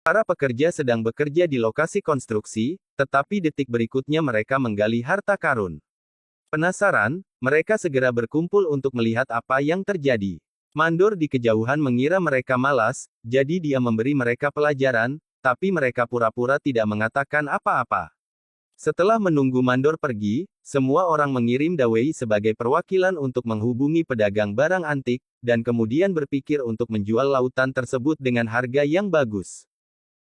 Para pekerja sedang bekerja di lokasi konstruksi, tetapi detik berikutnya mereka menggali harta karun. Penasaran, mereka segera berkumpul untuk melihat apa yang terjadi. Mandor di kejauhan mengira mereka malas, jadi dia memberi mereka pelajaran, tapi mereka pura-pura tidak mengatakan apa-apa. Setelah menunggu Mandor pergi, semua orang mengirim Dawei sebagai perwakilan untuk menghubungi pedagang barang antik, dan kemudian berpikir untuk menjual lautan tersebut dengan harga yang bagus.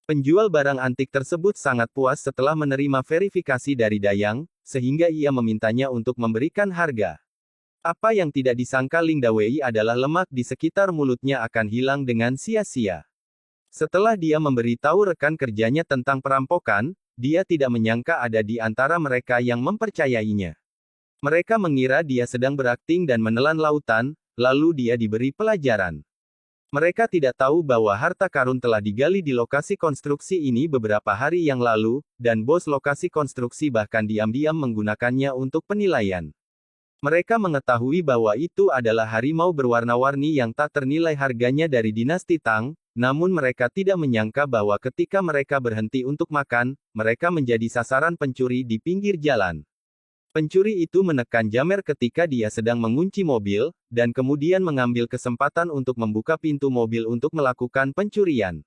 Penjual barang antik tersebut sangat puas setelah menerima verifikasi dari Dayang, sehingga ia memintanya untuk memberikan harga. Apa yang tidak disangka Ling Dawei adalah lemak di sekitar mulutnya akan hilang dengan sia-sia. Setelah dia memberitahu rekan kerjanya tentang perampokan, dia tidak menyangka ada di antara mereka yang mempercayainya. Mereka mengira dia sedang berakting dan menelan lautan, lalu dia diberi pelajaran. Mereka tidak tahu bahwa harta karun telah digali di lokasi konstruksi ini beberapa hari yang lalu, dan bos lokasi konstruksi bahkan diam-diam menggunakannya untuk penilaian. Mereka mengetahui bahwa itu adalah harimau berwarna-warni yang tak ternilai harganya dari dinasti Tang, namun mereka tidak menyangka bahwa ketika mereka berhenti untuk makan, mereka menjadi sasaran pencuri di pinggir jalan. Pencuri itu menekan Jamer ketika dia sedang mengunci mobil, dan kemudian mengambil kesempatan untuk membuka pintu mobil untuk melakukan pencurian.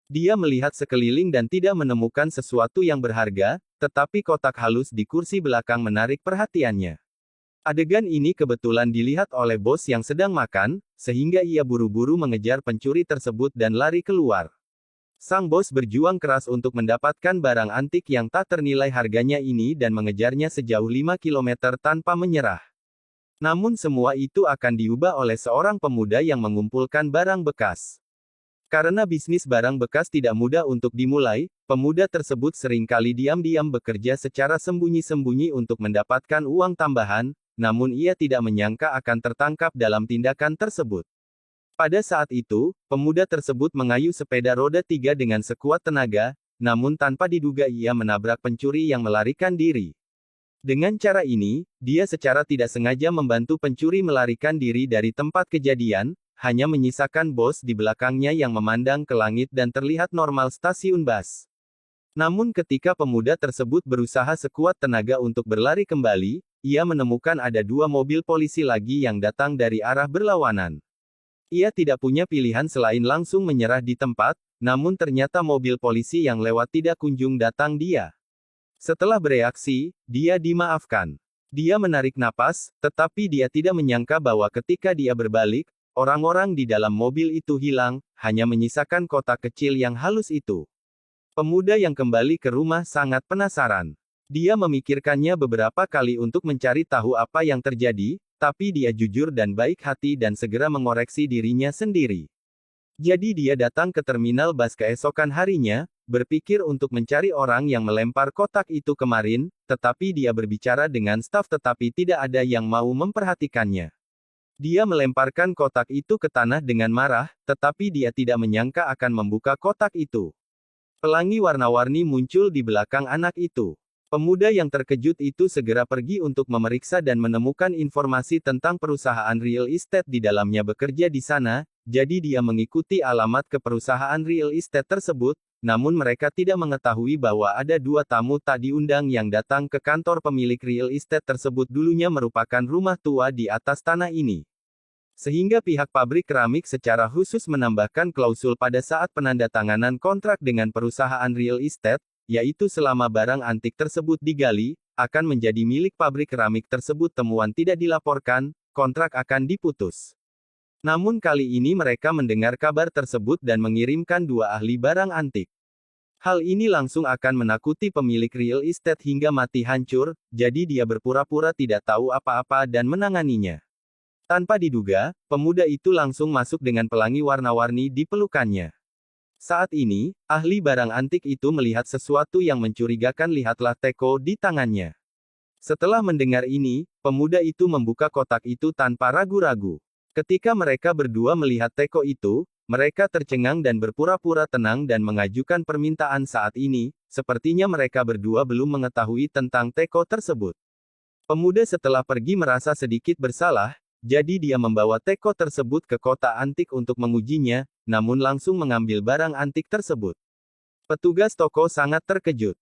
Dia melihat sekeliling dan tidak menemukan sesuatu yang berharga, tetapi kotak halus di kursi belakang menarik perhatiannya. Adegan ini kebetulan dilihat oleh bos yang sedang makan, sehingga ia buru-buru mengejar pencuri tersebut dan lari keluar. Sang bos berjuang keras untuk mendapatkan barang antik yang tak ternilai harganya ini dan mengejarnya sejauh 5 km tanpa menyerah. Namun semua itu akan diubah oleh seorang pemuda yang mengumpulkan barang bekas. Karena bisnis barang bekas tidak mudah untuk dimulai, pemuda tersebut seringkali diam-diam bekerja secara sembunyi-sembunyi untuk mendapatkan uang tambahan, namun ia tidak menyangka akan tertangkap dalam tindakan tersebut. Pada saat itu, pemuda tersebut mengayuh sepeda roda 3 dengan sekuat tenaga, namun tanpa diduga ia menabrak pencuri yang melarikan diri. Dengan cara ini, dia secara tidak sengaja membantu pencuri melarikan diri dari tempat kejadian, hanya menyisakan bos di belakangnya yang memandang ke langit dan terlihat normal stasiun bus. Namun ketika pemuda tersebut berusaha sekuat tenaga untuk berlari kembali, ia menemukan ada 2 mobil polisi lagi yang datang dari arah berlawanan. Ia tidak punya pilihan selain langsung menyerah di tempat, namun ternyata mobil polisi yang lewat tidak kunjung datang dia. Setelah bereaksi, dia dimaafkan. Dia menarik napas, tetapi dia tidak menyangka bahwa ketika dia berbalik, orang-orang di dalam mobil itu hilang, hanya menyisakan kotak kecil yang halus itu. Pemuda yang kembali ke rumah sangat penasaran. Dia memikirkannya beberapa kali untuk mencari tahu apa yang terjadi, tapi dia jujur dan baik hati dan segera mengoreksi dirinya sendiri. Jadi dia datang ke terminal bus keesokan harinya, berpikir untuk mencari orang yang melempar kotak itu kemarin, tetapi dia berbicara dengan staf tetapi tidak ada yang mau memperhatikannya. Dia melemparkan kotak itu ke tanah dengan marah, tetapi dia tidak menyangka akan membuka kotak itu. Pelangi warna-warni muncul di belakang anak itu. Pemuda yang terkejut itu segera pergi untuk memeriksa dan menemukan informasi tentang perusahaan real estate di dalamnya bekerja di sana, jadi dia mengikuti alamat ke perusahaan real estate tersebut, namun mereka tidak mengetahui bahwa ada 2 tamu tak diundang yang datang ke kantor pemilik real estate tersebut dulunya merupakan rumah tua di atas tanah ini. Sehingga pihak pabrik keramik secara khusus menambahkan klausul pada saat penandatanganan kontrak dengan perusahaan real estate, yaitu selama barang antik tersebut digali, akan menjadi milik pabrik keramik tersebut temuan tidak dilaporkan, kontrak akan diputus. Namun kali ini mereka mendengar kabar tersebut dan mengirimkan 2 ahli barang antik. Hal ini langsung akan menakuti pemilik real estate hingga mati hancur, jadi dia berpura-pura tidak tahu apa-apa dan menanganinya. Tanpa diduga, pemuda itu langsung masuk dengan pelangi warna-warni di pelukannya. Saat ini, ahli barang antik itu melihat sesuatu yang mencurigakan. Lihatlah teko di tangannya. Setelah mendengar ini, pemuda itu membuka kotak itu tanpa ragu-ragu. Ketika mereka berdua melihat teko itu, mereka tercengang dan berpura-pura tenang dan mengajukan permintaan saat ini, sepertinya mereka berdua belum mengetahui tentang teko tersebut. Pemuda setelah pergi merasa sedikit bersalah, jadi dia membawa teko tersebut ke kota antik untuk mengujinya, namun langsung mengambil barang antik tersebut. Petugas toko sangat terkejut.